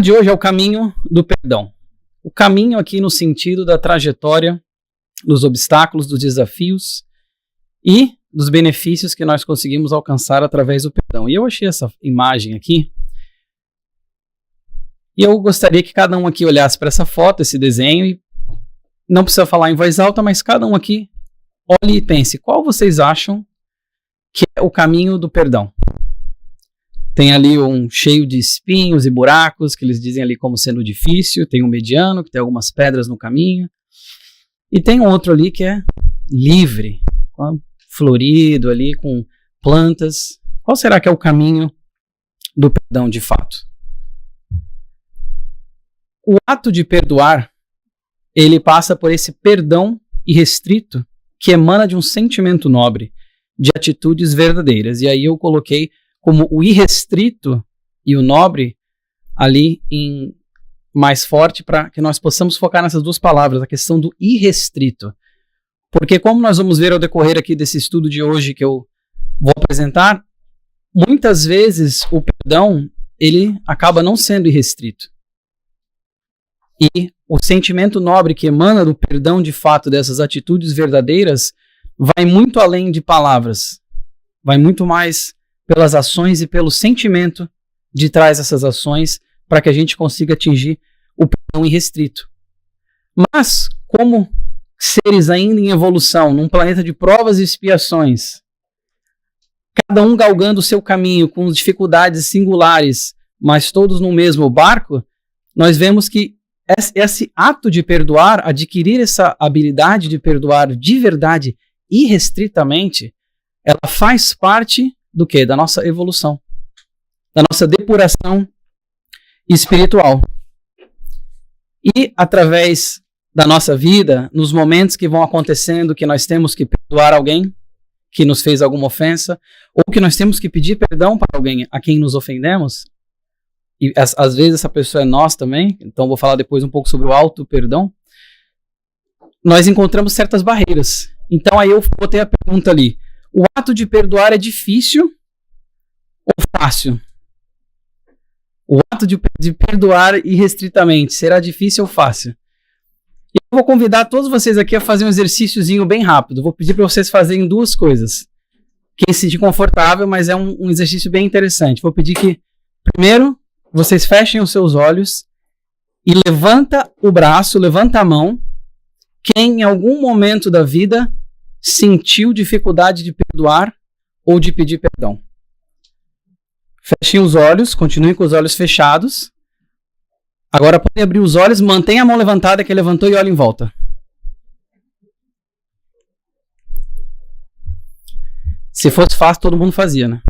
tema de hoje é o caminho do perdão. O caminho aqui no sentido da trajetória, dos obstáculos, dos desafios e dos benefícios que nós conseguimos alcançar através do perdão. E eu achei essa imagem aqui e eu gostaria que cada um aqui olhasse para essa foto, esse desenho, e não precisa falar em voz alta, mas cada um aqui olhe e pense, qual vocês acham que é o caminho do perdão? Tem ali um cheio de espinhos e buracos, que eles dizem ali como sendo difícil, tem um mediano, que tem algumas pedras no caminho, e tem um outro ali que é livre, florido ali, com plantas. Qual será que é o caminho do perdão de fato? O ato de perdoar, ele passa por esse perdão irrestrito que emana de um sentimento nobre, de atitudes verdadeiras. E aí eu coloquei como o irrestrito e o nobre ali em mais forte para que nós possamos focar nessas duas palavras, a questão do irrestrito. Porque como nós vamos ver ao decorrer aqui desse estudo de hoje que eu vou apresentar, muitas vezes o perdão, ele acaba não sendo irrestrito. E o sentimento nobre que emana do perdão de fato dessas atitudes verdadeiras vai muito além de palavras, vai muito mais pelas ações e pelo sentimento de trás dessas ações para que a gente consiga atingir o perdão irrestrito. Mas, como seres ainda em evolução, num planeta de provas e expiações, cada um galgando o seu caminho com dificuldades singulares, mas todos no mesmo barco, nós vemos que esse ato de perdoar, adquirir essa habilidade de perdoar de verdade, irrestritamente, ela faz parte do quê? Da nossa evolução, da nossa depuração espiritual. E através da nossa vida, nos momentos que vão acontecendo, que nós temos que perdoar alguém que nos fez alguma ofensa, ou que nós temos que pedir perdão para alguém a quem nos ofendemos, e às vezes essa pessoa é nós também, então vou falar depois um pouco sobre o auto-perdão, nós encontramos certas barreiras. Então aí eu botei a pergunta ali, o ato de perdoar é difícil ou fácil? O ato de perdoar irrestritamente, será difícil ou fácil? E eu vou convidar todos vocês aqui a fazer um exercíciozinho bem rápido. Vou pedir para vocês fazerem duas coisas. Quem se sentir confortável, mas é um exercício bem interessante. Vou pedir que, primeiro, vocês fechem os seus olhos e levanta o braço, levanta a mão. Quem em algum momento da vida sentiu dificuldade de perdoar ou de pedir perdão. Fechem os olhos, continuem com os olhos fechados. Agora podem abrir os olhos, mantenha a mão levantada que levantou e olha em volta. Se fosse fácil, todo mundo fazia, né?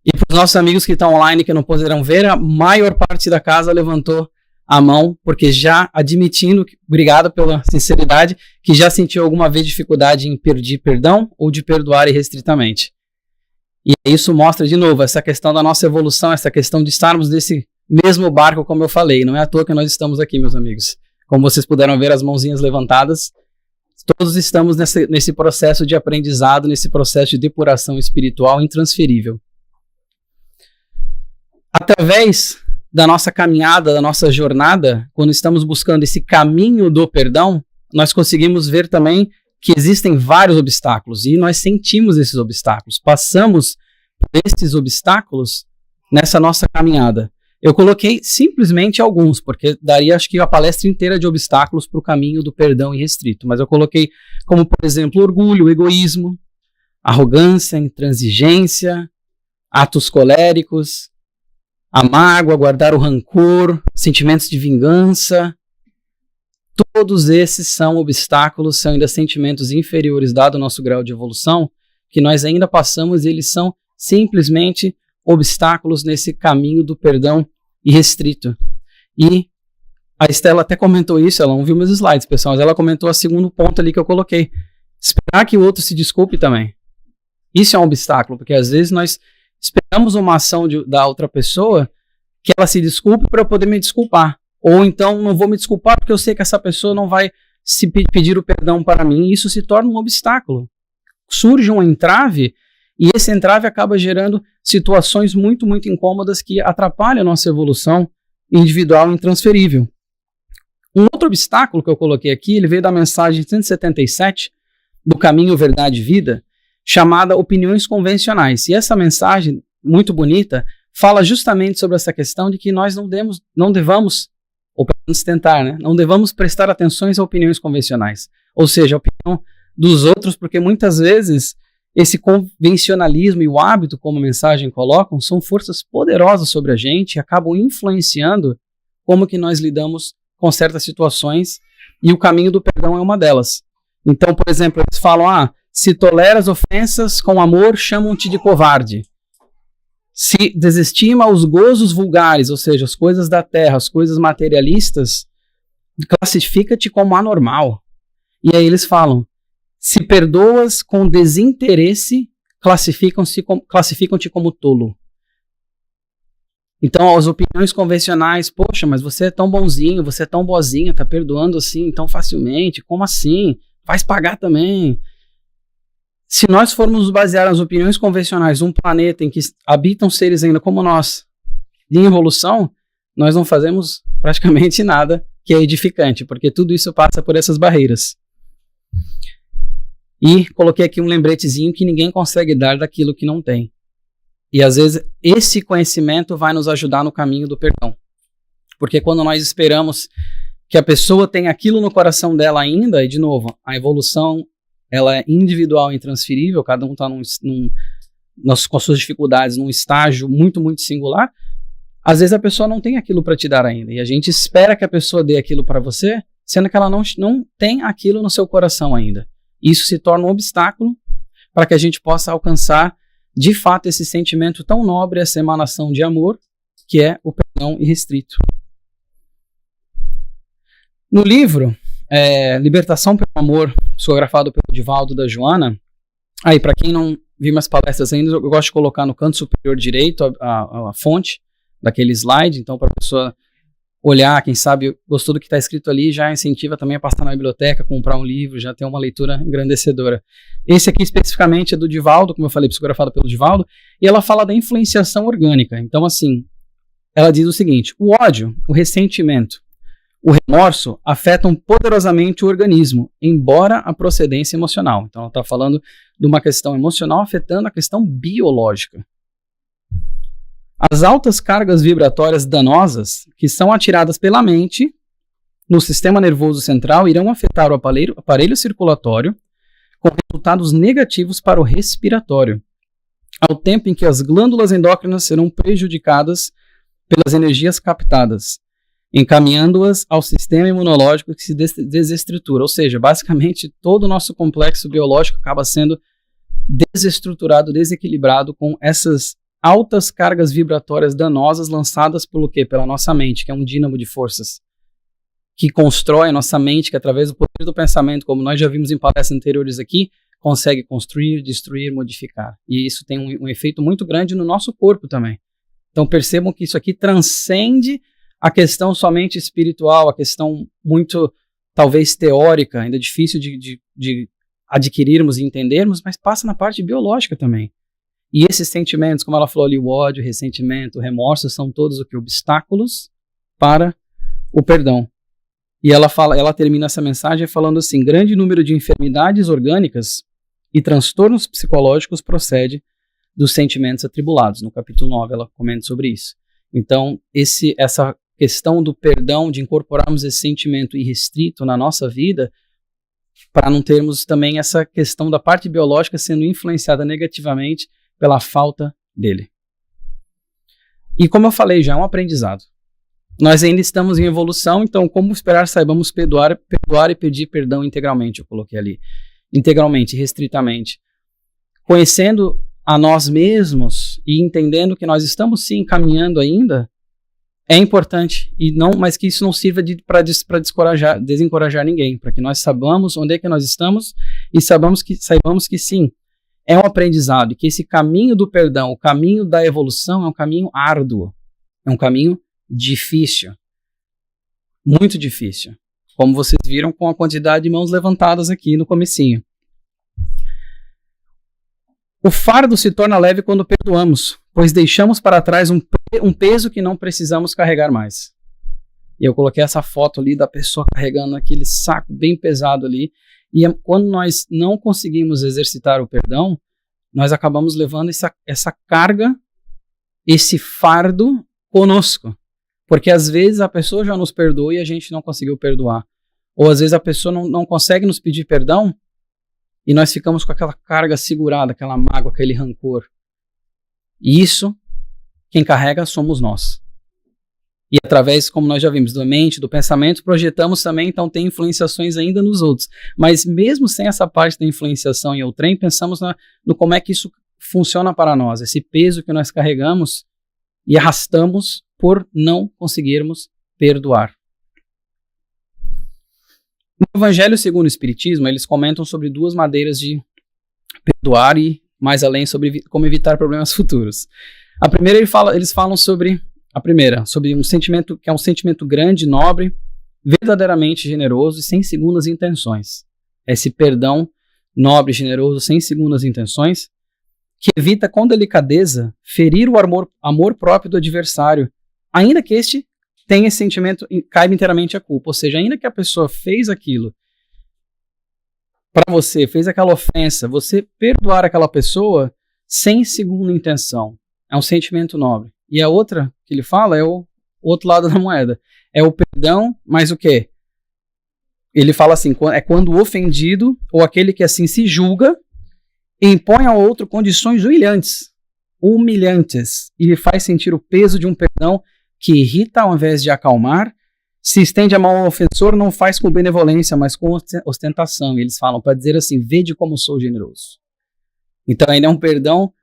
E para os nossos amigos que estão online, que não poderão ver, a maior parte da casa levantou a mão, porque já admitindo, obrigado pela sinceridade, que já sentiu alguma vez dificuldade em pedir perdão ou de perdoar irrestritamente. E isso mostra, de novo, essa questão da nossa evolução, essa questão de estarmos nesse mesmo barco, como eu falei. Não é à toa que nós estamos aqui, meus amigos. Como vocês puderam ver, as mãozinhas levantadas, todos estamos nesse processo de aprendizado, nesse processo de depuração espiritual intransferível. Através da nossa caminhada, da nossa jornada, quando estamos buscando esse caminho do perdão, nós conseguimos ver também que existem vários obstáculos e nós sentimos esses obstáculos, passamos por esses obstáculos nessa nossa caminhada. Eu coloquei simplesmente alguns, porque daria acho que a palestra inteira de obstáculos para o caminho do perdão irrestrito, mas eu coloquei como, por exemplo, orgulho, egoísmo, arrogância, intransigência, atos coléricos, a mágoa, guardar o rancor, sentimentos de vingança. Todos esses são obstáculos, são ainda sentimentos inferiores, dado o nosso grau de evolução, que nós ainda passamos e eles são simplesmente obstáculos nesse caminho do perdão irrestrito. E a Estela até comentou isso, ela não viu meus slides, pessoal, mas ela comentou o segundo ponto ali que eu coloquei. Esperar que o outro se desculpe também. Isso é um obstáculo, porque às vezes nós esperamos uma ação da outra pessoa que ela se desculpe para eu poder me desculpar. Ou então não vou me desculpar porque eu sei que essa pessoa não vai se pedir o perdão para mim. E isso se torna um obstáculo. Surge um entrave e esse entrave acaba gerando situações muito, muito incômodas que atrapalham a nossa evolução individual e intransferível. Um outro obstáculo que eu coloquei aqui, ele veio da mensagem 177 do Caminho, Verdade e Vida, chamada Opiniões Convencionais. E essa mensagem, muito bonita, fala justamente sobre essa questão de que nós não devamos, ou pelo menos tentar, né? Não devamos prestar atenções a opiniões convencionais. Ou seja, a opinião dos outros, porque muitas vezes esse convencionalismo e o hábito, como a mensagem colocam, são forças poderosas sobre a gente e acabam influenciando como que nós lidamos com certas situações, e o caminho do perdão é uma delas. Então, por exemplo, eles falam, se toleras ofensas com amor, chamam-te de covarde. Se desestima os gozos vulgares, ou seja, as coisas da terra, as coisas materialistas, classifica-te como anormal. E aí eles falam, se perdoas com desinteresse, classificam-te como tolo. Então, as opiniões convencionais, poxa, mas você é tão bonzinho, você é tão boazinha, tá perdoando assim tão facilmente, como assim? Faz pagar também. Se nós formos nos basear nas opiniões convencionais de um planeta em que habitam seres ainda como nós, em evolução, nós não fazemos praticamente nada que é edificante, porque tudo isso passa por essas barreiras. E coloquei aqui um lembretezinho que ninguém consegue dar daquilo que não tem. E às vezes esse conhecimento vai nos ajudar no caminho do perdão. Porque quando nós esperamos que a pessoa tenha aquilo no coração dela ainda, e de novo, a evolução ela é individual e intransferível, cada um está com suas dificuldades num estágio muito, muito singular, às vezes a pessoa não tem aquilo para te dar ainda. E a gente espera que a pessoa dê aquilo para você, sendo que ela não tem aquilo no seu coração ainda. Isso se torna um obstáculo para que a gente possa alcançar de fato esse sentimento tão nobre, essa emanação de amor, que é o perdão irrestrito. No livro Libertação pelo Amor, psicografado pelo Divaldo da Joana, aí para quem não viu minhas palestras ainda, eu gosto de colocar no canto superior direito a fonte daquele slide, então para a pessoa olhar, quem sabe gostou do que está escrito ali, já incentiva também a passar na biblioteca, comprar um livro, já ter uma leitura engrandecedora. Esse aqui especificamente é do Divaldo, como eu falei, psicografado pelo Divaldo, e ela fala da influenciação orgânica. Então assim, ela diz o seguinte, o ódio, o ressentimento, o remorso afetam poderosamente o organismo, embora a procedência emocional. Então ela está falando de uma questão emocional afetando a questão biológica. As altas cargas vibratórias danosas que são atiradas pela mente no sistema nervoso central irão afetar o aparelho circulatório com resultados negativos para o respiratório, ao tempo em que as glândulas endócrinas serão prejudicadas pelas energias captadas, encaminhando-as ao sistema imunológico que se desestrutura. Ou seja, basicamente todo o nosso complexo biológico acaba sendo desestruturado, desequilibrado com essas altas cargas vibratórias danosas lançadas pelo quê? Pela nossa mente, que é um dínamo de forças, que constrói a nossa mente, que através do poder do pensamento, como nós já vimos em palestras anteriores aqui, consegue construir, destruir, modificar. E isso tem um efeito muito grande no nosso corpo também. Então percebam que isso aqui transcende a questão somente espiritual, a questão muito, talvez, teórica, ainda difícil de adquirirmos e entendermos, mas passa na parte biológica também. E esses sentimentos, como ela falou ali, o ódio, o ressentimento, o remorso, são todos o que? Obstáculos para o perdão. E ela termina essa mensagem falando assim, grande número de enfermidades orgânicas e transtornos psicológicos procede dos sentimentos atribulados. No capítulo 9 ela comenta sobre isso. Então, essa questão do perdão, de incorporarmos esse sentimento irrestrito na nossa vida, para não termos também essa questão da parte biológica sendo influenciada negativamente pela falta dele. E como eu falei, já é um aprendizado. Nós ainda estamos em evolução, então como esperar saibamos perdoar e pedir perdão integralmente, eu coloquei ali. Integralmente, restritamente. Conhecendo a nós mesmos e entendendo que nós estamos sim caminhando ainda, é importante, mas que isso não sirva para desencorajar ninguém, para que nós saibamos onde é que nós estamos e saibamos que sim, é um aprendizado, e que esse caminho do perdão, o caminho da evolução é um caminho árduo, é um caminho difícil, muito difícil, como vocês viram com a quantidade de mãos levantadas aqui no comecinho. O fardo se torna leve quando perdoamos, pois deixamos para trás um peso que não precisamos carregar mais. E eu coloquei essa foto ali da pessoa carregando aquele saco bem pesado ali. E quando nós não conseguimos exercitar o perdão, nós acabamos levando essa carga, esse fardo conosco. Porque às vezes a pessoa já nos perdoou e a gente não conseguiu perdoar. Ou às vezes a pessoa não consegue nos pedir perdão e nós ficamos com aquela carga segurada, aquela mágoa, aquele rancor. E isso, quem carrega somos nós. E através, como nós já vimos, da mente, do pensamento, projetamos também, então tem influenciações ainda nos outros. Mas mesmo sem essa parte da influenciação em outrem, pensamos no como é que isso funciona para nós, esse peso que nós carregamos e arrastamos por não conseguirmos perdoar. No Evangelho segundo o Espiritismo, eles comentam sobre 2 maneiras de perdoar e, mais além, sobre como evitar problemas futuros. A primeira, eles falam sobre um sentimento que é um sentimento grande, nobre, verdadeiramente generoso e sem segundas intenções. Esse perdão nobre, generoso, sem segundas intenções, que evita com delicadeza ferir o amor próprio do adversário, ainda que este tenha esse sentimento, caiba inteiramente a culpa. Ou seja, ainda que a pessoa fez aquilo para você, fez aquela ofensa, você perdoar aquela pessoa sem segunda intenção. É um sentimento nobre. E a outra que ele fala é o outro lado da moeda. É o perdão, mas o quê? Ele fala assim, é quando o ofendido, ou aquele que assim se julga, impõe ao outro condições humilhantes, e lhe faz sentir o peso de um perdão que irrita ao invés de acalmar, se estende a mão ao ofensor, não faz com benevolência, mas com ostentação. E eles falam para dizer assim, vede como sou generoso. Então ainda é um perdão,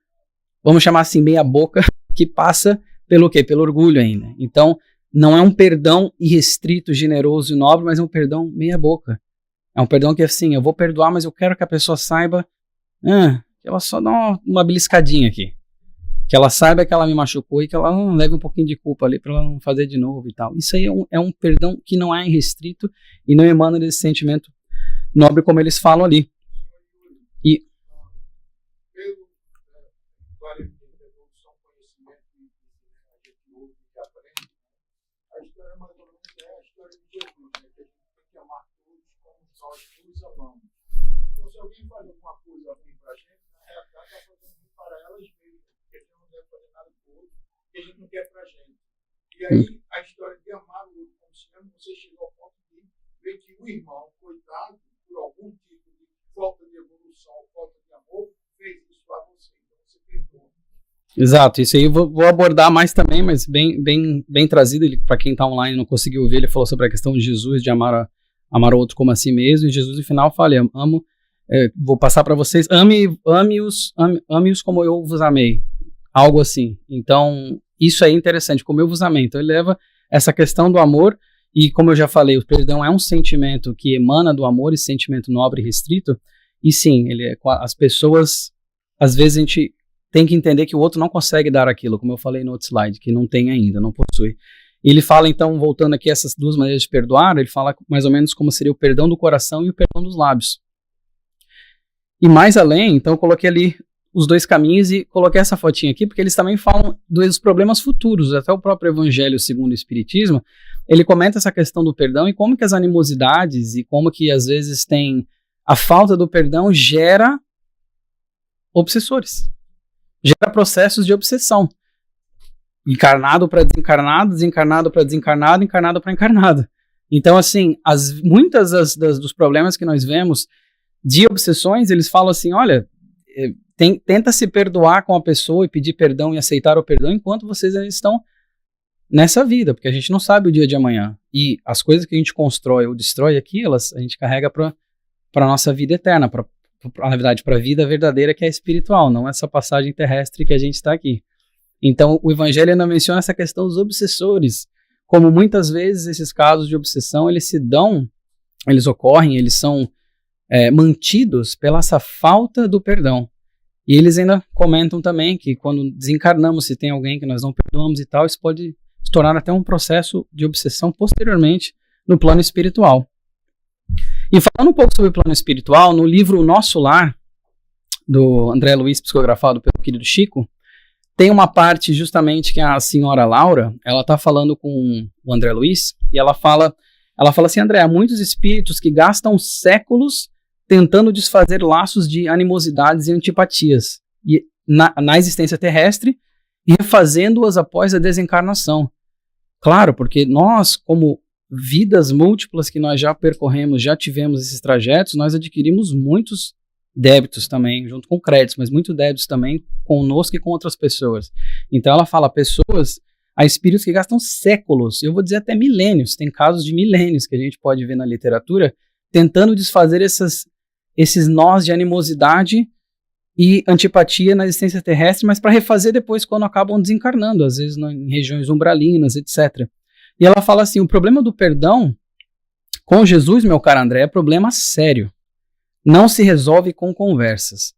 vamos chamar assim, meia boca, que passa pelo quê? Pelo orgulho ainda. Então, não é um perdão irrestrito, generoso e nobre, mas é um perdão meia boca. É um perdão que assim, eu vou perdoar, mas eu quero que a pessoa saiba que ela só dá uma beliscadinha aqui. Que ela saiba que ela me machucou e que ela leve um pouquinho de culpa ali para ela não fazer de novo e tal. Isso aí é um perdão que não é irrestrito e não emana desse sentimento nobre como eles falam ali. E então, se alguém faz alguma coisa ruim para a gente, na realidade está fazendo ruim para elas mesmas, porque a gente não deve fazer nada para o outro, que a gente não quer para a gente. E aí, a história de amar o outro como se mesmo, você chegou ao ponto de ver que o irmão, coitado, por algum tipo de falta de evolução, falta de amor, fez isso para você. Então, você perdoa. Exato, isso aí eu vou abordar mais também, mas bem trazido. Para quem está online e não conseguiu ver, ele falou sobre a questão de Jesus, de amar o outro como a si mesmo, e Jesus no final fala, vou passar para vocês, ame-os como eu vos amei, algo assim. Então, isso aí é interessante, como eu vos amei. Então, ele leva essa questão do amor, e como eu já falei, o perdão é um sentimento que emana do amor, esse sentimento nobre e restrito, e sim, as pessoas, às vezes a gente tem que entender que o outro não consegue dar aquilo, como eu falei no outro slide, que não tem ainda, não possui. Ele fala, então, voltando aqui a essas 2 maneiras de perdoar, ele fala mais ou menos como seria o perdão do coração e o perdão dos lábios. E mais além, então eu coloquei ali os 2 caminhos e coloquei essa fotinha aqui, porque eles também falam dos problemas futuros. Até o próprio Evangelho segundo o Espiritismo, ele comenta essa questão do perdão e como que as animosidades e como que às vezes tem a falta do perdão gera obsessores, gera processos de obsessão. Encarnado para desencarnado, desencarnado para desencarnado, encarnado para encarnado. Então, assim, muitas dos problemas que nós vemos de obsessões, eles falam assim, olha, tenta se perdoar com a pessoa e pedir perdão e aceitar o perdão enquanto vocês ainda estão nessa vida, porque a gente não sabe o dia de amanhã. E as coisas que a gente constrói ou destrói aqui, a gente carrega para a nossa vida eterna, na verdade, para a vida verdadeira que é espiritual, não essa passagem terrestre que a gente está aqui. Então, o Evangelho ainda menciona essa questão dos obsessores, como muitas vezes esses casos de obsessão, eles ocorrem, eles são mantidos pela essa falta do perdão. E eles ainda comentam também que quando desencarnamos, se tem alguém que nós não perdoamos e tal, isso pode se tornar até um processo de obsessão posteriormente no plano espiritual. E falando um pouco sobre o plano espiritual, no livro Nosso Lar, do André Luiz, psicografado pelo querido Chico, tem uma parte justamente que a senhora Laura, ela está falando com o André Luiz, e ela fala assim, André, há muitos espíritos que gastam séculos tentando desfazer laços de animosidades e antipatias na existência terrestre e refazendo-as após a desencarnação. Claro, porque nós, como vidas múltiplas que nós já percorremos, já tivemos esses trajetos, nós adquirimos muitos débitos também, junto com créditos, mas muitos débitos também conosco e com outras pessoas. Então ela fala, há espíritos que gastam séculos, eu vou dizer até milênios, tem casos de milênios que a gente pode ver na literatura, tentando desfazer esses nós de animosidade e antipatia na existência terrestre, mas para refazer depois quando acabam desencarnando, às vezes em regiões umbralinas, etc. E ela fala assim, o problema do perdão com Jesus, meu caro André, é problema sério. Não se resolve com conversas.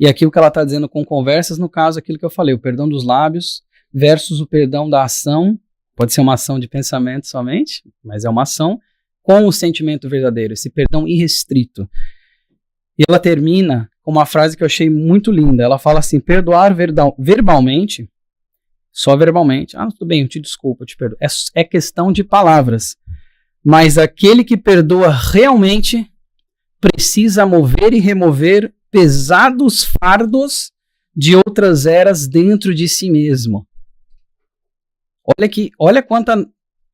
E aqui o que ela está dizendo com conversas, no caso, aquilo que eu falei, o perdão dos lábios versus o perdão da ação, pode ser uma ação de pensamento somente, mas é uma ação, com o sentimento verdadeiro, esse perdão irrestrito. E ela termina com uma frase que eu achei muito linda. Ela fala assim, perdoar verbalmente, só verbalmente, tudo bem, eu te desculpo, eu te perdoo. É questão de palavras. Mas aquele que perdoa realmente precisa mover e remover pesados fardos de outras eras dentro de si mesmo. Olha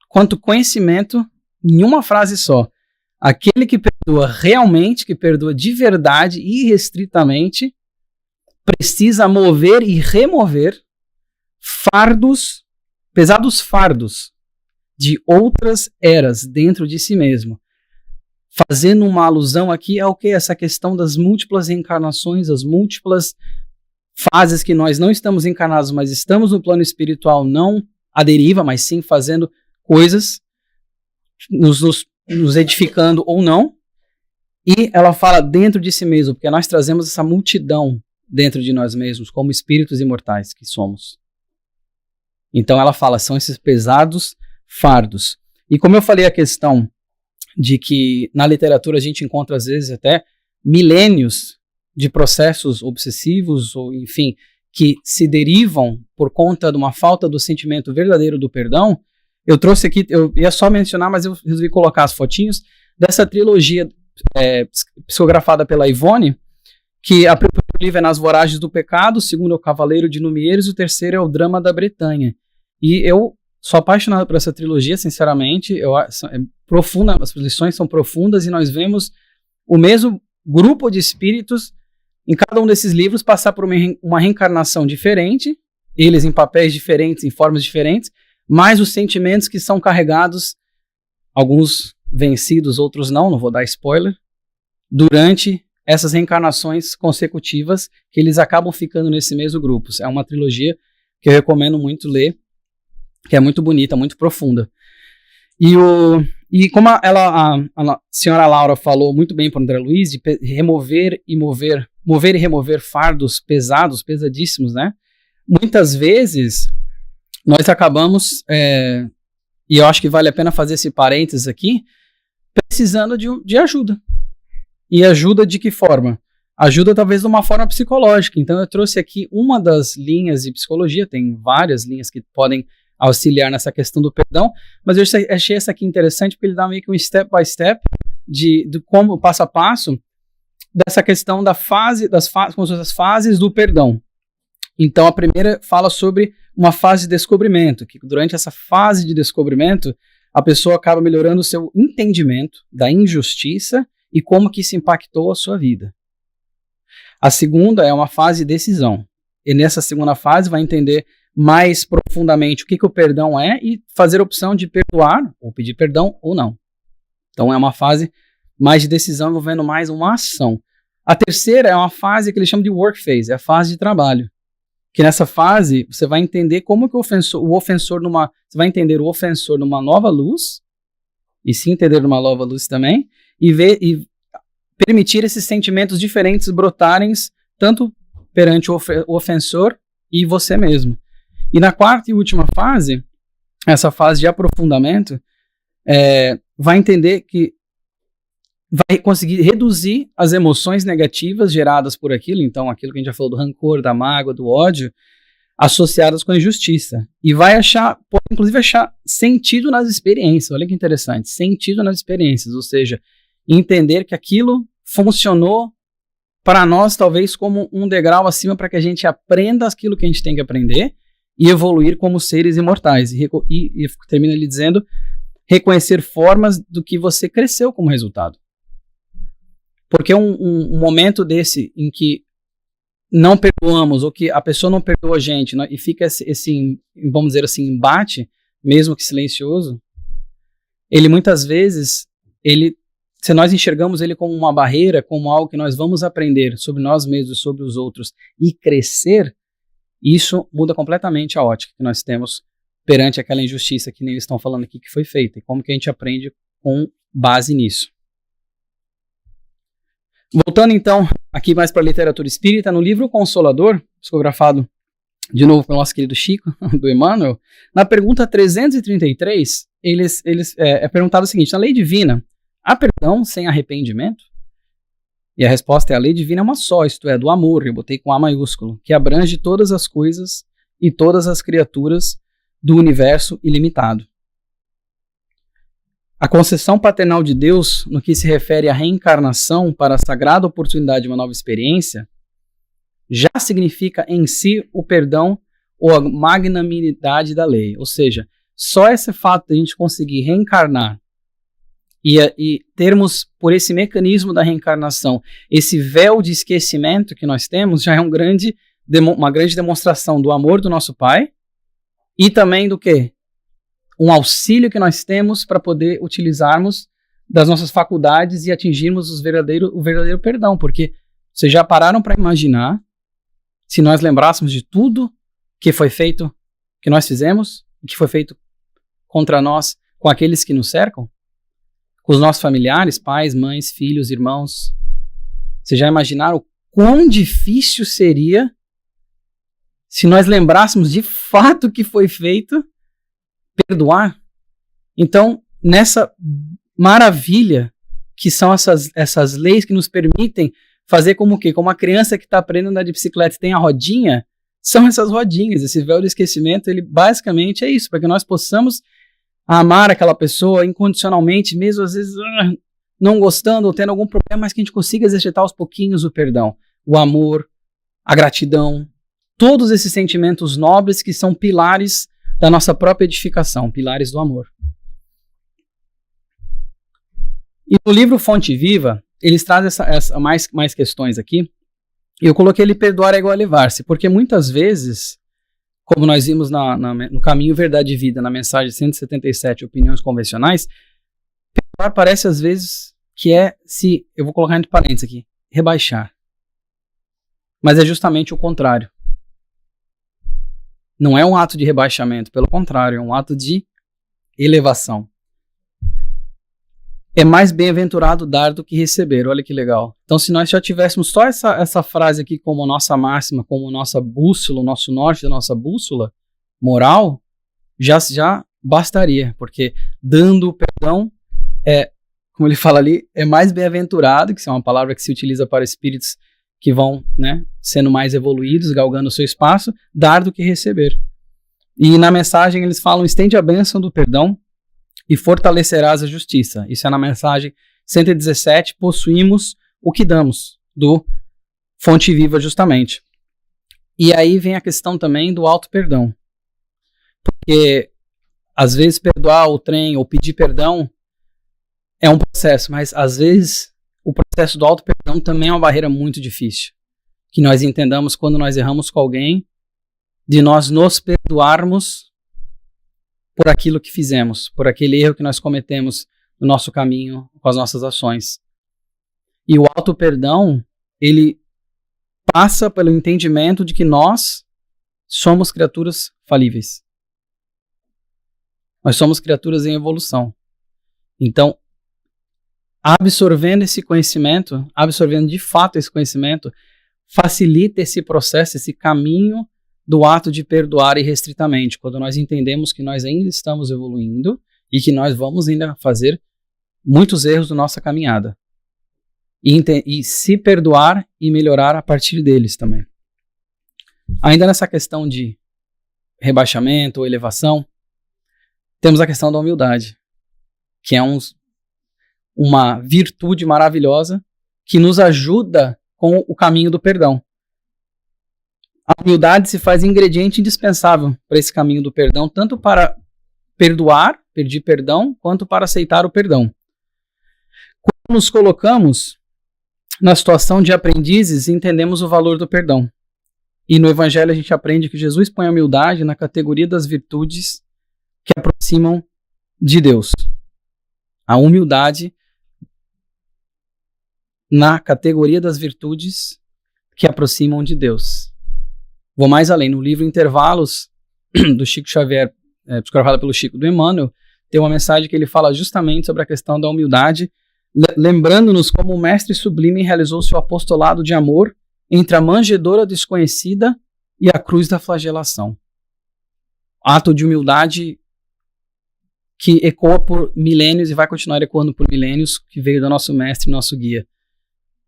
quanto conhecimento em uma frase só. Aquele que perdoa realmente, que perdoa de verdade e irrestritamente, precisa mover e remover pesados fardos de outras eras dentro de si mesmo. Fazendo uma alusão aqui ao que? Essa questão das múltiplas reencarnações, as múltiplas fases que nós não estamos encarnados, mas estamos no plano espiritual, não à deriva, mas sim fazendo coisas, nos edificando ou não. E ela fala dentro de si mesmo, porque nós trazemos essa multidão dentro de nós mesmos, como espíritos imortais que somos. Então ela fala, são esses pesados fardos. E como eu falei a questão de que na literatura a gente encontra às vezes até milênios de processos obsessivos, ou enfim, que se derivam por conta de uma falta do sentimento verdadeiro do perdão, eu trouxe aqui, eu ia só mencionar, mas eu resolvi colocar as fotinhos dessa trilogia psicografada pela Ivone, que a primeiro livro é Nas Voragens do Pecado, o segundo é O Cavaleiro de Numieres, o terceiro é O Drama da Bretanha. E eu sou apaixonado por essa trilogia, sinceramente, é profunda, as lições são profundas e nós vemos o mesmo grupo de espíritos em cada um desses livros passar por uma reencarnação diferente, eles em papéis diferentes, em formas diferentes, mas os sentimentos que são carregados, alguns vencidos, outros não vou dar spoiler, durante essas reencarnações consecutivas que eles acabam ficando nesse mesmo grupo. É uma trilogia que eu recomendo muito ler, que é muito bonita, muito profunda. E como a senhora Laura falou muito bem para o André Luiz, de mover e remover fardos pesados, pesadíssimos, né? Muitas vezes nós acabamos, e eu acho que vale a pena fazer esse parênteses aqui, precisando de ajuda. E ajuda de que forma? Ajuda talvez de uma forma psicológica. Então eu trouxe aqui uma das linhas de psicologia, tem várias linhas que podem auxiliar nessa questão do perdão, mas eu achei essa aqui interessante porque ele dá meio que um step by step de como, passo a passo, dessa questão das fases do perdão. Então a primeira fala sobre uma fase de descobrimento, que durante essa fase de descobrimento a pessoa acaba melhorando o seu entendimento da injustiça e como que isso impactou a sua vida. A segunda é uma fase de decisão, e nessa segunda fase vai entender mais profundamente o que o perdão é e fazer a opção de perdoar ou pedir perdão ou não. Então é uma fase mais de decisão envolvendo mais uma ação. A terceira é uma fase que eles chamam de work phase, é a fase de trabalho. Que nessa fase você vai entender como que você vai entender o ofensor numa nova luz, e se entender numa nova luz também, e permitir esses sentimentos diferentes brotarem tanto perante o ofensor e você mesmo. E na quarta e última fase, essa fase de aprofundamento, vai entender que vai conseguir reduzir as emoções negativas geradas por aquilo, então aquilo que a gente já falou do rancor, da mágoa, do ódio, associadas com a injustiça. E vai pode inclusive achar sentido nas experiências. Olha que interessante, sentido nas experiências, ou seja, entender que aquilo funcionou para nós talvez como um degrau acima para que a gente aprenda aquilo que a gente tem que aprender e evoluir como seres imortais. E termina ele dizendo, reconhecer formas do que você cresceu como resultado. Porque um momento desse em que não perdoamos, ou que a pessoa não perdoa a gente, né, e fica esse, vamos dizer assim, embate, mesmo que silencioso, ele muitas vezes, se nós enxergamos ele como uma barreira, como algo que nós vamos aprender sobre nós mesmos, sobre os outros, e crescer, isso muda completamente a ótica que nós temos perante aquela injustiça que nem eles estão falando aqui que foi feita, e como que a gente aprende com base nisso. Voltando então aqui mais para a literatura espírita, no livro Consolador, psicografado de novo pelo nosso querido Chico, do Emmanuel, na pergunta 333, é perguntado o seguinte, na lei divina, há perdão sem arrependimento? E a resposta é, a lei divina é uma só, isto é, do amor, eu botei com A maiúsculo, que abrange todas as coisas e todas as criaturas do universo ilimitado. A concessão paternal de Deus, no que se refere à reencarnação para a sagrada oportunidade de uma nova experiência, já significa em si o perdão ou a magnanimidade da lei. Ou seja, só esse fato de a gente conseguir reencarnar e termos, por esse mecanismo da reencarnação, esse véu de esquecimento que nós temos, já é uma grande demonstração do amor do nosso Pai e também do quê? Um auxílio que nós temos para poder utilizarmos das nossas faculdades e atingirmos o verdadeiro perdão, porque vocês já pararam para imaginar se nós lembrássemos de tudo que foi feito, que nós fizemos, e que foi feito contra nós com aqueles que nos cercam? Com os nossos familiares, pais, mães, filhos, irmãos. Vocês já imaginaram o quão difícil seria se nós lembrássemos de fato o que foi feito? Perdoar? Então, nessa maravilha que são essas leis que nos permitem fazer como o quê? Como a criança que está aprendendo a andar de bicicleta tem a rodinha, são essas rodinhas, esse véu de esquecimento, ele basicamente é isso, para que nós possamos amar aquela pessoa incondicionalmente, mesmo às vezes não gostando ou tendo algum problema, mas que a gente consiga exercitar aos pouquinhos o perdão, o amor, a gratidão, todos esses sentimentos nobres que são pilares da nossa própria edificação, pilares do amor. E no livro Fonte Viva, eles trazem mais questões aqui, e eu coloquei ele perdoar é igual a elevar-se, porque muitas vezes, como nós vimos no Caminho, Verdade e Vida, na mensagem 177, Opiniões Convencionais, perdoar parece às vezes que eu vou colocar entre parênteses aqui, rebaixar. Mas é justamente o contrário. Não é um ato de rebaixamento, pelo contrário, é um ato de elevação. É mais bem-aventurado dar do que receber, olha que legal. Então, se nós já tivéssemos só essa frase aqui como nossa máxima, como nossa bússola, o nosso norte da nossa bússola moral, já bastaria, porque dando o perdão, como ele fala ali, é mais bem-aventurado, que é uma palavra que se utiliza para espíritos que vão, sendo mais evoluídos, galgando o seu espaço, dar do que receber. E na mensagem eles falam, estende a bênção do perdão e fortalecerás a justiça. Isso é na mensagem 117, possuímos o que damos, do Fonte Viva justamente. E aí vem a questão também do auto-perdão. Porque às vezes perdoar o trem ou pedir perdão é um processo, mas às vezes o processo do auto-perdão também é uma barreira muito difícil. Que nós entendamos quando nós erramos com alguém, de nós nos perdoarmos por aquilo que fizemos, por aquele erro que nós cometemos no nosso caminho, com as nossas ações. E o auto-perdão, ele passa pelo entendimento de que nós somos criaturas falíveis. Nós somos criaturas em evolução. Então, absorvendo esse conhecimento, absorvendo de fato esse conhecimento, facilita esse processo, esse caminho do ato de perdoar irrestritamente, quando nós entendemos que nós ainda estamos evoluindo e que nós vamos ainda fazer muitos erros na nossa caminhada. E se perdoar e melhorar a partir deles também. Ainda nessa questão de rebaixamento ou elevação, temos a questão da humildade, que é uma virtude maravilhosa que nos ajuda com o caminho do perdão. A humildade se faz ingrediente indispensável para esse caminho do perdão, tanto para pedir perdão, quanto para aceitar o perdão. Quando nos colocamos na situação de aprendizes, entendemos o valor do perdão. E no Evangelho a gente aprende que Jesus põe a humildade na categoria das virtudes que aproximam de Deus. A humildade na categoria das virtudes que aproximam de Deus. Vou mais além. No livro Intervalos, do Chico Xavier, psicografado pelo Chico do Emmanuel, tem uma mensagem que ele fala justamente sobre a questão da humildade, lembrando-nos como o mestre sublime realizou seu apostolado de amor entre a manjedoura desconhecida e a cruz da flagelação. Ato de humildade que ecoa por milênios e vai continuar ecoando por milênios, que veio do nosso mestre, nosso guia.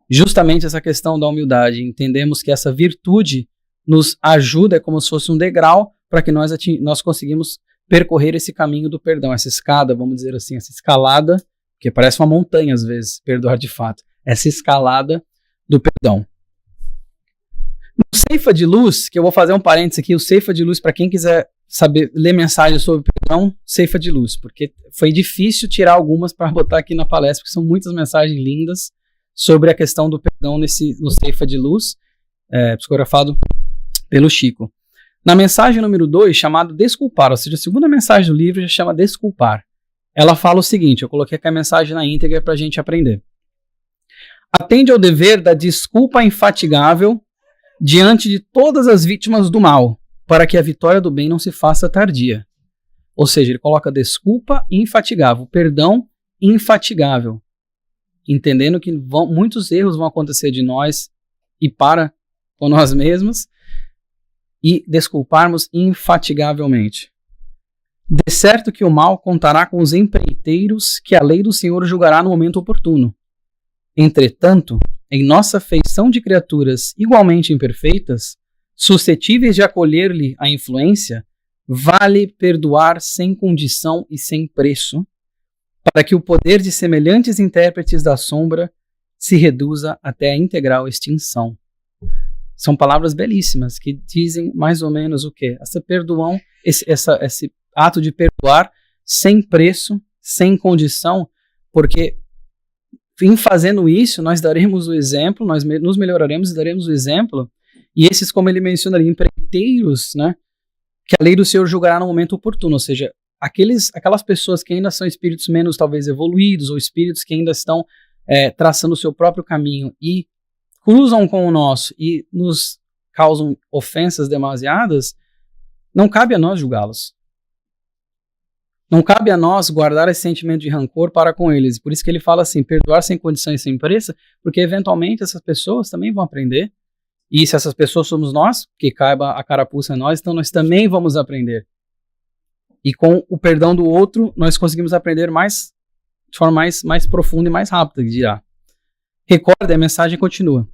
Justamente essa questão da humildade. Entendemos que essa virtude nos ajuda, é como se fosse um degrau para que nós conseguimos percorrer esse caminho do perdão, essa escada, vamos dizer assim, essa escalada, que parece uma montanha às vezes, perdoar de fato, essa escalada do perdão. No Ceifa de Luz, que eu vou fazer um parênteses aqui, o Ceifa de Luz, para quem quiser saber, ler mensagens sobre perdão, Ceifa de Luz, porque foi difícil tirar algumas para botar aqui na palestra, porque são muitas mensagens lindas sobre a questão do perdão no Ceifa de Luz, psicografado pelo Chico. Na mensagem número 2, chamada Desculpar, ou seja, a segunda mensagem do livro já chama Desculpar. Ela fala o seguinte, eu coloquei aqui a mensagem na íntegra para a gente aprender. Atende ao dever da desculpa infatigável diante de todas as vítimas do mal, para que a vitória do bem não se faça tardia. Ou seja, ele coloca desculpa infatigável, perdão infatigável, entendendo que muitos erros vão acontecer de nós e para com nós mesmos, e desculparmos infatigavelmente. De certo que o mal contará com os empreiteiros que a lei do Senhor julgará no momento oportuno. Entretanto, em nossa feição de criaturas igualmente imperfeitas, suscetíveis de acolher-lhe a influência, vale perdoar sem condição e sem preço, para que o poder de semelhantes intérpretes da sombra se reduza até a integral extinção. São palavras belíssimas que dizem mais ou menos o quê? Esse ato de perdoar sem preço, sem condição, porque em fazendo isso nós daremos o exemplo, nós nos melhoraremos e daremos o exemplo, e esses, como ele menciona ali, empreiteiros, né, que a lei do Senhor julgará no momento oportuno, ou seja, aquelas pessoas que ainda são espíritos menos talvez evoluídos, ou espíritos que ainda estão traçando o seu próprio caminho e cruzam com o nosso e nos causam ofensas demasiadas, não cabe a nós julgá-los. Não cabe a nós guardar esse sentimento de rancor para com eles. Por isso que ele fala assim, perdoar sem condição e sem preço, porque eventualmente essas pessoas também vão aprender. E se essas pessoas somos nós, que caiba a carapuça a nós, então nós também vamos aprender. E com o perdão do outro, nós conseguimos aprender de forma mais profunda e mais rápida, dirá. Recorda, a mensagem continua.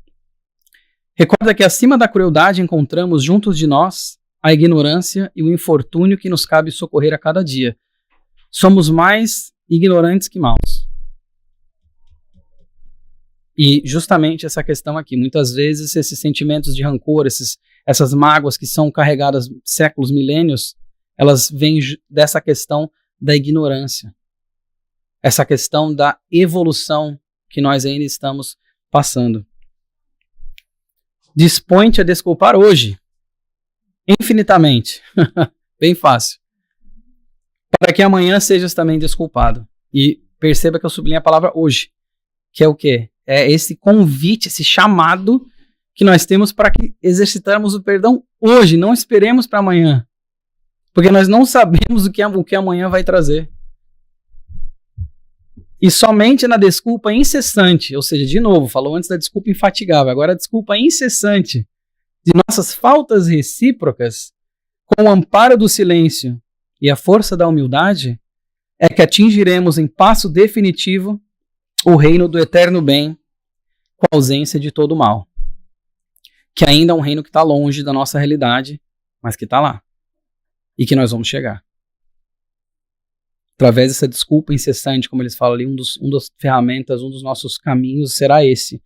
Recorda que acima da crueldade encontramos juntos de nós a ignorância e o infortúnio que nos cabe socorrer a cada dia. Somos mais ignorantes que maus. E justamente essa questão aqui, muitas vezes esses sentimentos de rancor, essas mágoas que são carregadas séculos, milênios, elas vêm dessa questão da ignorância. Essa questão da evolução que nós ainda estamos passando. Dispõe-te a desculpar hoje, infinitamente, bem fácil, para que amanhã sejas também desculpado. E perceba que eu sublinho a palavra hoje, que é o quê? É esse convite, esse chamado que nós temos para que exercitarmos o perdão hoje, não esperemos para amanhã, porque nós não sabemos o que amanhã vai trazer. E somente na desculpa incessante, ou seja, de novo, falou antes da desculpa infatigável, agora a desculpa incessante de nossas faltas recíprocas, com o amparo do silêncio e a força da humildade, é que atingiremos em passo definitivo o reino do eterno bem, com a ausência de todo o mal. Que ainda é um reino que está longe da nossa realidade, mas que está lá. e que nós vamos chegar. Através dessa desculpa incessante, como eles falam ali, uma das ferramentas, um dos nossos caminhos será esse.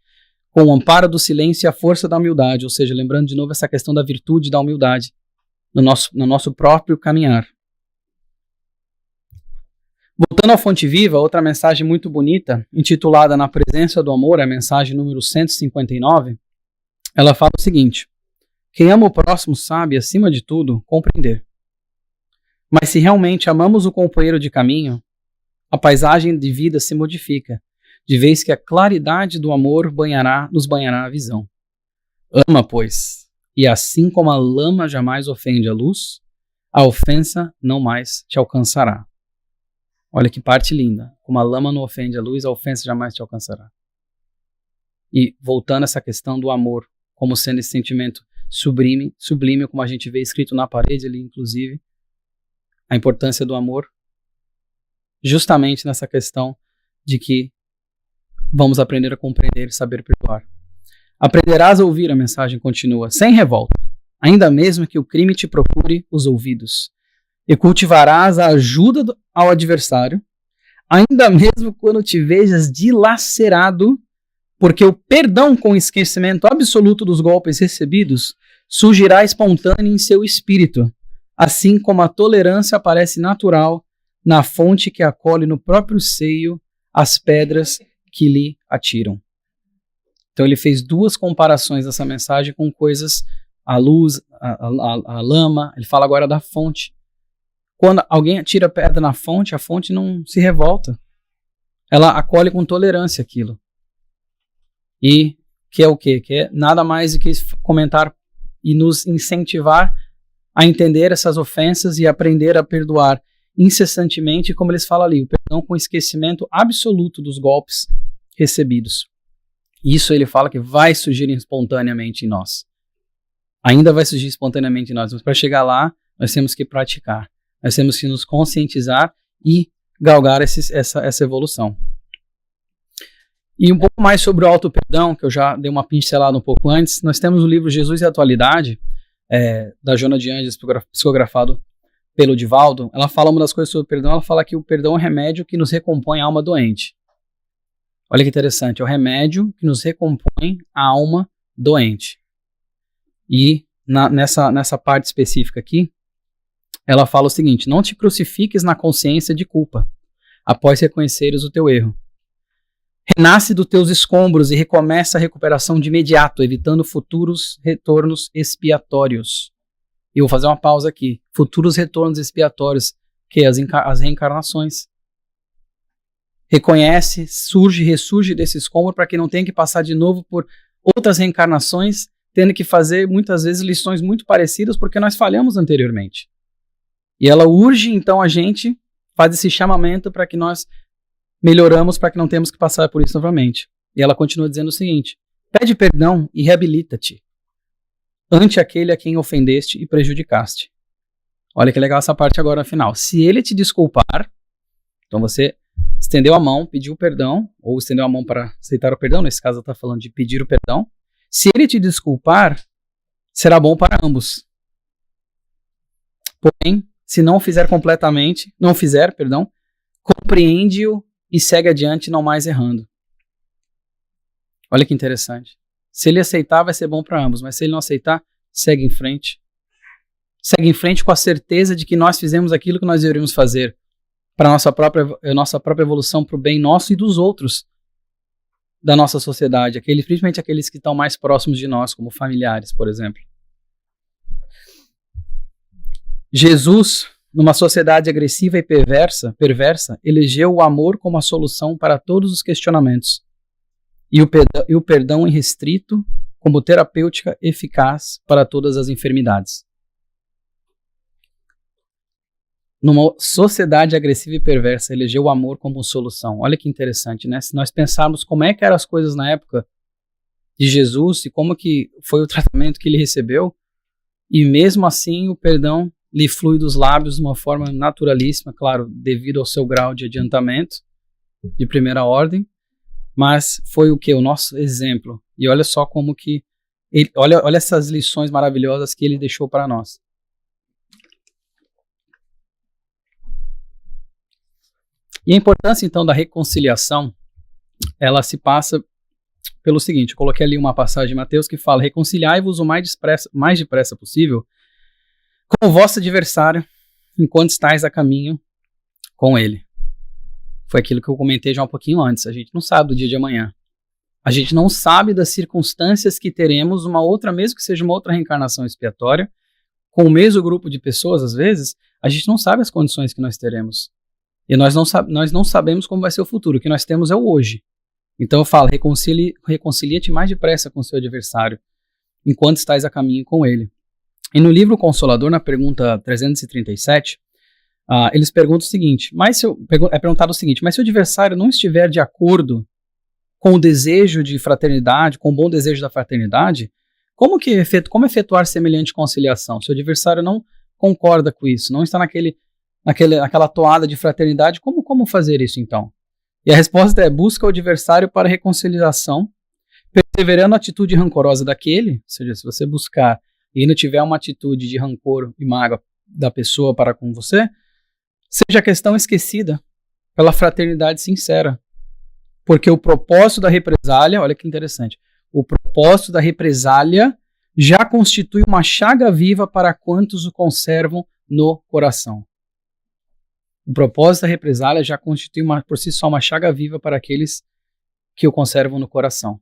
Com o amparo do silêncio e a força da humildade, ou seja, lembrando de novo essa questão da virtude da humildade no nosso próprio caminhar. Voltando à Fonte Viva, outra mensagem muito bonita, intitulada Na Presença do Amor, a mensagem número 159, ela fala o seguinte: quem ama o próximo sabe, acima de tudo, compreender. Mas se realmente amamos o companheiro de caminho, a paisagem de vida se modifica, de vez que a claridade do amor nos banhará a visão. Ama, pois, e assim como a lama jamais ofende a luz, a ofensa não mais te alcançará. Olha que parte linda. Como a lama não ofende a luz, a ofensa jamais te alcançará. E voltando a essa questão do amor, como sendo esse sentimento sublime, como a gente vê escrito na parede ali, inclusive, a importância do amor, justamente nessa questão de que vamos aprender a compreender e saber perdoar. Aprenderás a ouvir, a mensagem continua, sem revolta, ainda mesmo que o crime te procure os ouvidos. E cultivarás a ajuda ao adversário, ainda mesmo quando te vejas dilacerado, porque o perdão com esquecimento absoluto dos golpes recebidos surgirá espontâneo em seu espírito, assim como a tolerância aparece natural na fonte que acolhe no próprio seio as pedras que lhe atiram. Então ele fez duas comparações dessa mensagem com coisas, a luz, a lama, ele fala agora da fonte. Quando alguém atira pedra na fonte, a fonte não se revolta. Ela acolhe com tolerância aquilo. E que é o quê? Que é nada mais do que comentar e nos incentivar a entender essas ofensas e aprender a perdoar incessantemente, como eles falam ali, o perdão com esquecimento absoluto dos golpes recebidos. Isso ele fala que vai surgir espontaneamente em nós. Ainda vai surgir espontaneamente em nós, mas para chegar lá, nós temos que praticar. Nós temos que nos conscientizar e galgar essa evolução. E um pouco mais sobre o auto-perdão, que eu já dei uma pincelada um pouco antes, nós temos o livro Jesus e a Atualidade, da Joana de Angelis, psicografado pelo Divaldo. Ela fala uma das coisas sobre o perdão, ela fala que o perdão é um remédio que nos recompõe a alma doente. Olha que interessante, é o remédio que nos recompõe a alma doente. E nessa parte específica aqui, ela fala o seguinte: não te crucifiques na consciência de culpa, após reconheceres o teu erro. Renasce dos teus escombros e recomeça a recuperação de imediato, evitando futuros retornos expiatórios. E eu vou fazer uma pausa aqui. Futuros retornos expiatórios, que é as reencarnações. Reconhece, ressurge desse escombro para que não tenha que passar de novo por outras reencarnações, tendo que fazer muitas vezes lições muito parecidas porque nós falhamos anteriormente. E ela urge então a gente, faz esse chamamento para que nós melhoramos, para que não temos que passar por isso novamente. E ela continua dizendo o seguinte: pede perdão e reabilita-te ante aquele a quem ofendeste e prejudicaste. Olha que legal essa parte agora no final. Se ele te desculpar, então você estendeu a mão, pediu perdão, ou estendeu a mão para aceitar o perdão, nesse caso ela está falando de pedir o perdão. Se ele te desculpar, será bom para ambos. Porém, se não fizer compreende-o e segue adiante, não mais errando. Olha que interessante. Se ele aceitar, vai ser bom para ambos, mas se ele não aceitar, segue em frente. Segue em frente com a certeza de que nós fizemos aquilo que nós deveríamos fazer para a nossa própria evolução, para o bem nosso e dos outros da nossa sociedade, principalmente aqueles que estão mais próximos de nós, como familiares, por exemplo. Jesus, numa sociedade agressiva e perversa, elegeu o amor como a solução para todos os questionamentos e o perdão irrestrito como terapêutica eficaz para todas as enfermidades. Numa sociedade agressiva e perversa, elegeu o amor como solução. Olha que interessante, né? Se nós pensarmos como é que eram as coisas na época de Jesus e como que foi o tratamento que ele recebeu, e mesmo assim o perdão lhe flui dos lábios de uma forma naturalíssima, claro, devido ao seu grau de adiantamento de primeira ordem, mas foi o que? O nosso exemplo. E olha só como que olha essas lições maravilhosas que ele deixou para nós. E a importância, então, da reconciliação, ela se passa pelo seguinte, eu coloquei ali uma passagem de Mateus que fala, reconciliai-vos o mais depressa possível com o vosso adversário, enquanto estáis a caminho com ele. Foi aquilo que eu comentei já um pouquinho antes, a gente não sabe do dia de amanhã. A gente não sabe das circunstâncias que teremos uma outra, mesmo que seja uma outra reencarnação expiatória, com o mesmo grupo de pessoas, às vezes, a gente não sabe as condições que nós teremos. E nós não sabemos como vai ser o futuro. O que nós temos é o hoje. Então eu falo, reconcilia-te mais depressa com o seu adversário, enquanto estás a caminho com ele. E no livro Consolador, na pergunta 337, eles perguntam o seguinte, é perguntado o seguinte, mas se o adversário não estiver de acordo com o desejo de fraternidade, com o bom desejo da fraternidade, como efetuar semelhante conciliação? Se o adversário não concorda com isso, não está naquela toada de fraternidade, como fazer isso então? E a resposta é, busca o adversário para reconciliação, perseverando a atitude rancorosa daquele, ou seja, se você buscar e ainda tiver uma atitude de rancor e mágoa da pessoa para com você, seja a questão esquecida pela fraternidade sincera. Porque o propósito da represália, olha que interessante, o propósito da represália já constitui uma chaga viva para quantos o conservam no coração. O propósito da represália já constitui por si só uma chaga viva para aqueles que o conservam no coração.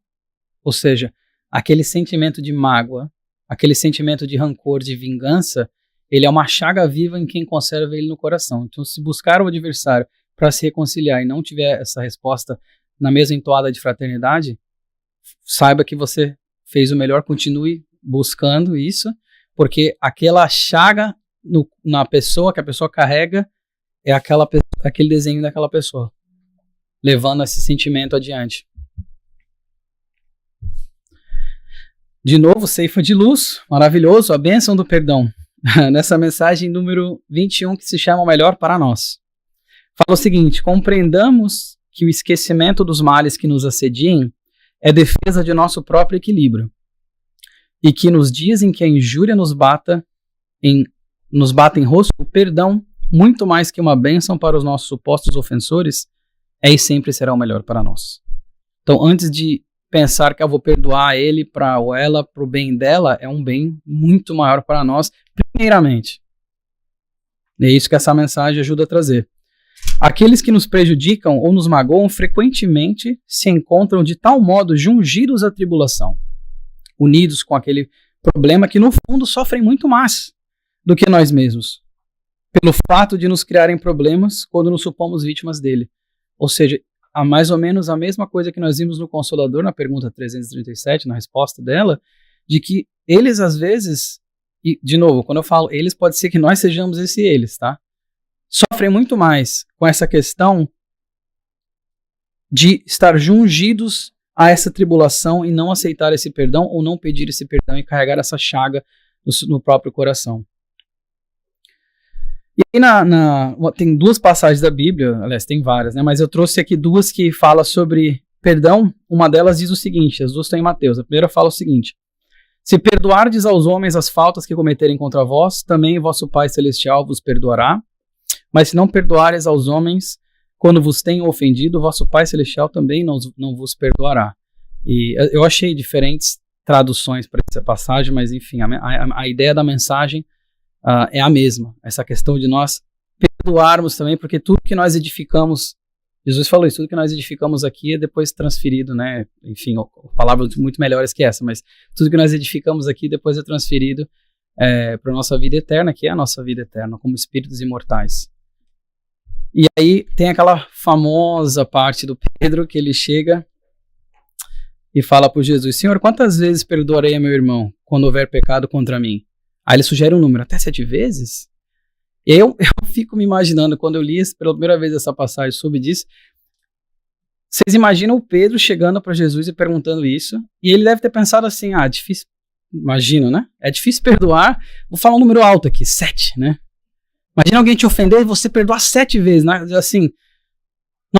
Ou seja, aquele sentimento de mágoa, aquele sentimento de rancor, de vingança, ele é uma chaga viva em quem conserva ele no coração. Então, se buscar o adversário para se reconciliar e não tiver essa resposta na mesma entoada de fraternidade, saiba que você fez o melhor, continue buscando isso, porque aquela chaga na pessoa, que a pessoa carrega, é aquele desenho daquela pessoa, levando esse sentimento adiante. De novo, ceifa de luz, maravilhoso, a bênção do perdão. Nessa mensagem número 21, que se chama O Melhor para Nós. Fala o seguinte, compreendamos que o esquecimento dos males que nos assediem é defesa de nosso próprio equilíbrio, e que nos dias em que a injúria nos bata em rosto, o perdão, muito mais que uma bênção para os nossos supostos ofensores, é e sempre será o melhor para nós. Então, antes de pensar que eu vou perdoar ele ou ela para o bem dela, é um bem muito maior para nós, primeiramente. É isso que essa mensagem ajuda a trazer. Aqueles que nos prejudicam ou nos magoam frequentemente se encontram de tal modo jungidos à tribulação, unidos com aquele problema que no fundo sofrem muito mais do que nós mesmos, pelo fato de nos criarem problemas quando nos supomos vítimas dele. Ou seja, há mais ou menos a mesma coisa que nós vimos no Consolador, na pergunta 337, na resposta dela, de que eles às vezes, e de novo, quando eu falo eles, pode ser que nós sejamos eles, tá? Sofrem muito mais com essa questão de estar jungidos a essa tribulação e não aceitar esse perdão ou não pedir esse perdão e carregar essa chaga no próprio coração. E aí tem duas passagens da Bíblia, aliás, tem várias, né? Mas eu trouxe aqui duas que falam sobre perdão. Uma delas diz o seguinte, as duas estão em Mateus. A primeira fala o seguinte, se perdoardes aos homens as faltas que cometerem contra vós, também vosso Pai Celestial vos perdoará. Mas se não perdoares aos homens, quando vos tenham ofendido, vosso Pai Celestial também não vos perdoará. E eu achei diferentes traduções para essa passagem, mas enfim, a ideia da mensagem é a mesma. Essa questão de nós perdoarmos também, porque tudo que nós edificamos, Jesus falou isso, tudo que nós edificamos aqui é depois transferido, né? Enfim, palavras muito melhores que essa, mas tudo que nós edificamos aqui depois é transferido para a nossa vida eterna, que é a nossa vida eterna, como espíritos imortais. E aí tem aquela famosa parte do Pedro que ele chega e fala para Jesus, Senhor, quantas vezes perdoarei a meu irmão quando houver pecado contra mim? Aí ele sugere um número, até 7 vezes? E eu fico me imaginando, quando eu li pela primeira vez essa passagem, soube disso, vocês imaginam o Pedro chegando para Jesus e perguntando isso, e ele deve ter pensado assim, difícil, imagino, né? É difícil perdoar, vou falar um número alto aqui, 7, né? Imagina alguém te ofender e você perdoar 7 vezes, né? Assim,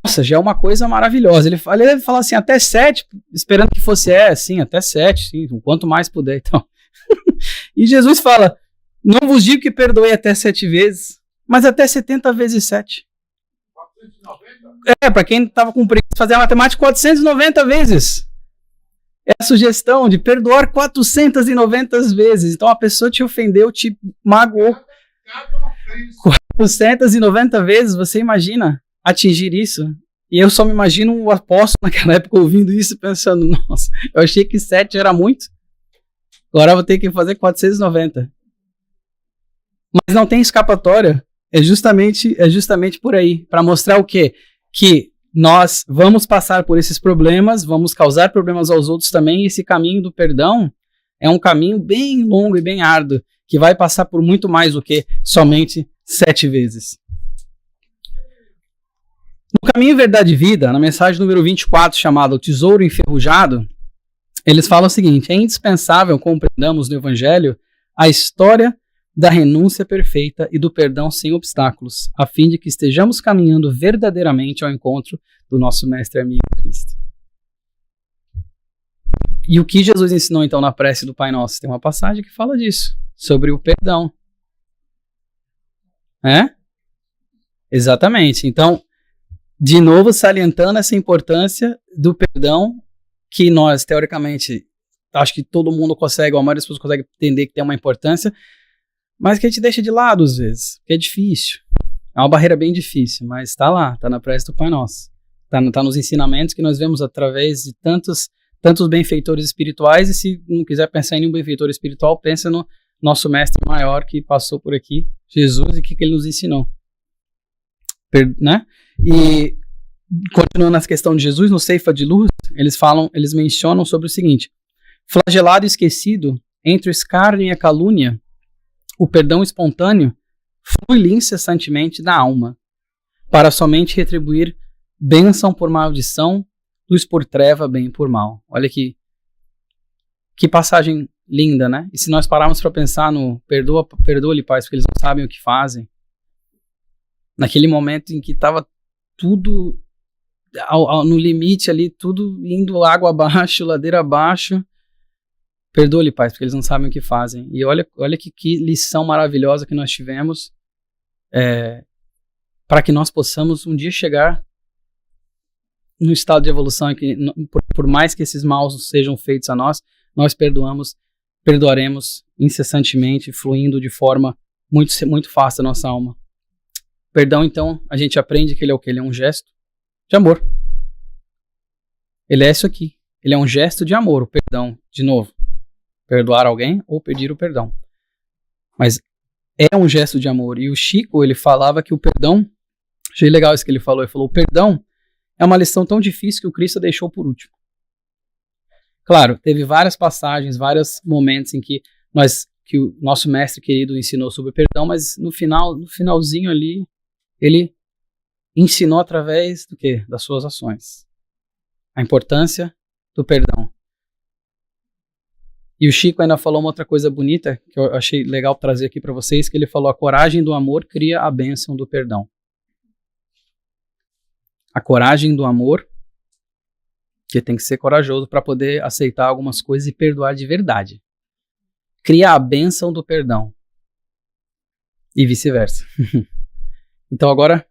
nossa, já é uma coisa maravilhosa. Ele deve falar assim, até 7, esperando que fosse, sim, até 7, sim, quanto mais puder, então. E Jesus fala, não vos digo que perdoei até 7 vezes, mas até 70 vezes 7. 490? Para quem estava com preguiça de fazer a matemática, 490 vezes. É a sugestão de perdoar 490 vezes. Então a pessoa te ofendeu, te magoou 490 vezes. Você imagina atingir isso? E eu só me imagino o apóstolo naquela época ouvindo isso, pensando, nossa, eu achei que 7 era muito. Agora eu vou ter que fazer 490. Mas não tem escapatória. É justamente por aí. Para mostrar o quê? Que nós vamos passar por esses problemas, vamos causar problemas aos outros também, e esse caminho do perdão é um caminho bem longo e bem árduo, que vai passar por muito mais do que somente 7 vezes. No Caminho, Verdade e Vida, na mensagem número 24, chamada O Tesouro Enferrujado, eles falam o seguinte: é indispensável compreendamos no Evangelho a história da renúncia perfeita e do perdão sem obstáculos, a fim de que estejamos caminhando verdadeiramente ao encontro do nosso Mestre amigo Cristo. E o que Jesus ensinou então na prece do Pai Nosso? Tem uma passagem que fala disso, sobre o perdão. Exatamente. Então, de novo, salientando essa importância do perdão, que nós, teoricamente, acho que todo mundo consegue, ou a maioria das pessoas consegue entender que tem uma importância, mas que a gente deixa de lado às vezes, porque é difícil. É uma barreira bem difícil, mas está lá, está na prece do Pai Nosso. Está nos ensinamentos que nós vemos através de tantos benfeitores espirituais, e se não quiser pensar em nenhum benfeitor espiritual, pensa no nosso mestre maior que passou por aqui, Jesus, e o que ele nos ensinou. Né? E continuando nessa questão de Jesus, no Ceifa de Luz, eles mencionam sobre o seguinte: flagelado e esquecido, entre o escárnio e a calúnia, o perdão espontâneo flui-lhe incessantemente da alma, para somente retribuir bênção por maldição, luz por treva, bem por mal. Olha que passagem linda, né? E se nós pararmos para pensar no perdoa-lhe, Pai, porque eles não sabem o que fazem. Naquele momento em que estava tudo no limite ali, tudo indo água abaixo, ladeira abaixo. Perdoa-lhe, Pai, porque eles não sabem o que fazem. E olha que lição maravilhosa que nós tivemos, para que nós possamos um dia chegar no estado de evolução em que, por mais que esses maus sejam feitos a nós, nós perdoaremos incessantemente, fluindo de forma muito, muito fácil a nossa alma. Perdão, então, a gente aprende que ele é o quê? Ele é um gesto de amor. Ele é isso aqui. Ele é um gesto de amor, o perdão, de novo. Perdoar alguém ou pedir o perdão. Mas é um gesto de amor. E o Chico, ele falava que o perdão, achei legal isso que ele falou, o perdão é uma lição tão difícil que o Cristo deixou por último. Claro, teve várias passagens, vários momentos em que o nosso mestre querido ensinou sobre o perdão, mas no finalzinho ali, ele ensinou através do quê? Das suas ações. A importância do perdão. E o Chico ainda falou uma outra coisa bonita, que eu achei legal trazer aqui para vocês, que ele falou: a coragem do amor cria a bênção do perdão. A coragem do amor, que tem que ser corajoso para poder aceitar algumas coisas e perdoar de verdade. Cria a bênção do perdão. E vice-versa. Então agora,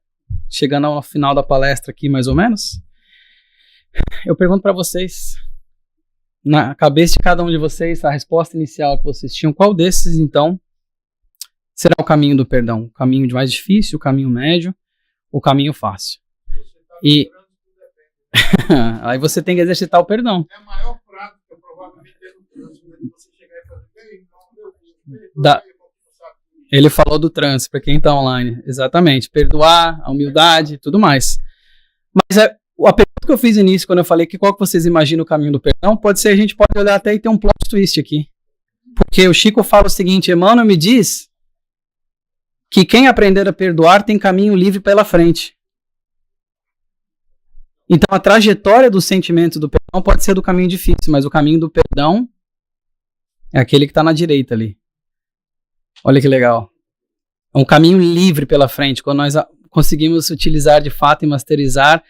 chegando ao final da palestra aqui, mais ou menos, eu pergunto para vocês, na cabeça de cada um de vocês, a resposta inicial que vocês tinham, qual desses, então, será o caminho do perdão? O caminho mais difícil, o caminho médio, o caminho fácil? E aí você tem que exercitar o perdão. É a maior prática, provavelmente, você chegar e fazer, ele falou do trânsito, para quem está online. Exatamente. Perdoar, a humildade, tudo mais. Mas a pergunta que eu fiz no início, quando eu falei que qual que vocês imaginam o caminho do perdão, pode ser, a gente pode olhar até e ter um plot twist aqui. Porque o Chico fala o seguinte: Emmanuel me diz que quem aprender a perdoar tem caminho livre pela frente. Então a trajetória do sentimento do perdão pode ser do caminho difícil, mas o caminho do perdão é aquele que está na direita ali. Olha que legal. É um caminho livre pela frente, quando nós conseguimos utilizar de fato e masterizar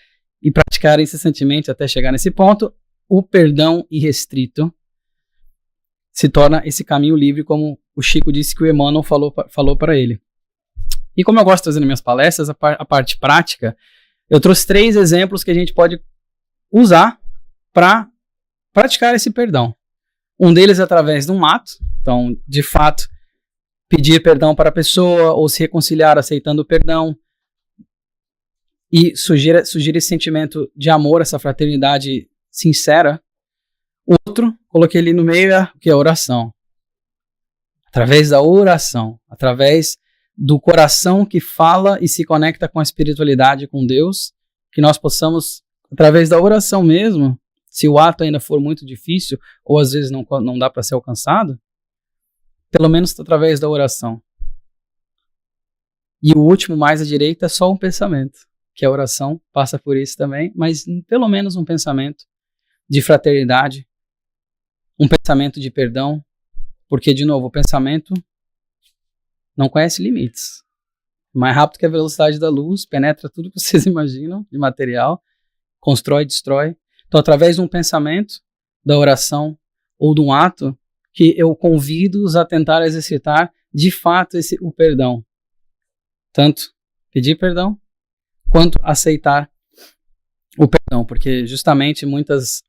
e praticar incessantemente até chegar nesse ponto, o perdão irrestrito se torna esse caminho livre, como o Chico disse que o Emmanuel falou para ele. E como eu gosto de trazer nas minhas palestras, a parte prática, Eu trouxe 3 exemplos que a gente pode usar para praticar esse perdão. Um deles é através de um ato. Então, de fato, pedir perdão para a pessoa ou se reconciliar aceitando o perdão. E surgir esse sentimento de amor, essa fraternidade sincera. Outro, coloquei ali no meio, que é a oração. Através da oração, através do coração que fala e se conecta com a espiritualidade, com Deus, que nós possamos, através da oração mesmo, se o ato ainda for muito difícil, ou às vezes não dá para ser alcançado, pelo menos através da oração. E o último, mais à direita, é só um pensamento, que a oração passa por isso também, mas pelo menos um pensamento de fraternidade, um pensamento de perdão, porque, de novo, o pensamento não conhece limites. Mais rápido que a velocidade da luz, penetra tudo que vocês imaginam de material, constrói, destrói. Então, através de um pensamento, da oração ou de um ato, que eu convido-os a tentar exercitar, de fato, o perdão. Tanto pedir perdão, quanto aceitar o perdão. Porque, justamente, muitas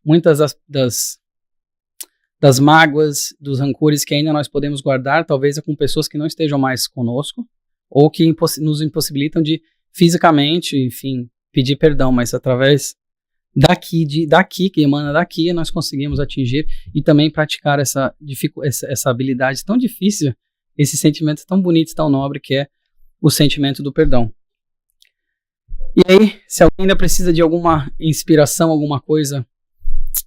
das mágoas, dos rancores que ainda nós podemos guardar, talvez é com pessoas que não estejam mais conosco, ou que nos impossibilitam de fisicamente, enfim, pedir perdão, mas através daqui, que emana daqui, nós conseguimos atingir e também praticar essa habilidade tão difícil, esse sentimento tão bonito, tão nobre, que é o sentimento do perdão. E aí, se alguém ainda precisa de alguma inspiração, alguma coisa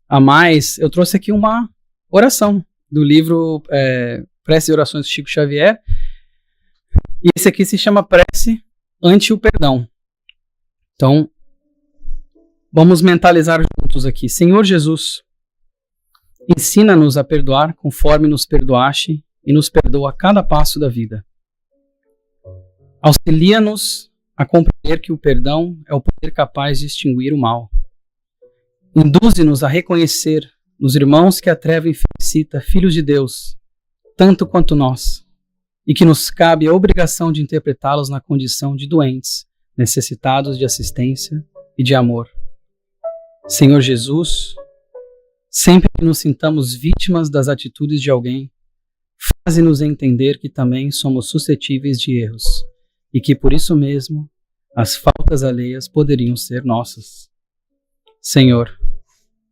a mais, eu trouxe aqui uma oração do livro Prece e Orações do Chico Xavier. E esse aqui se chama Prece ante o Perdão. Então, vamos mentalizar juntos aqui. Senhor Jesus, ensina-nos a perdoar conforme nos perdoaste e nos perdoa a cada passo da vida. Auxilia-nos a compreender que o perdão é o poder capaz de extinguir o mal. Induze-nos a reconhecer nos irmãos que a treva felicita filhos de Deus, tanto quanto nós, e que nos cabe a obrigação de interpretá-los na condição de doentes, necessitados de assistência e de amor. Senhor Jesus, sempre que nos sintamos vítimas das atitudes de alguém, faze-nos entender que também somos suscetíveis de erros, e que por isso mesmo as faltas alheias poderiam ser nossas. Senhor,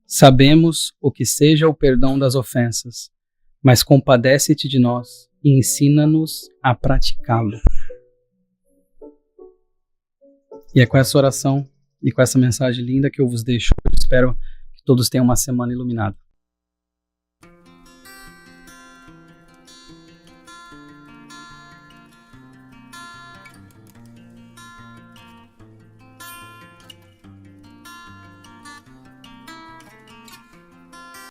sabemos o que seja o perdão das ofensas, mas compadece-te de nós e ensina-nos a praticá-lo. E é com essa oração e com essa mensagem linda que eu vos deixo. Eu espero que todos tenham uma semana iluminada.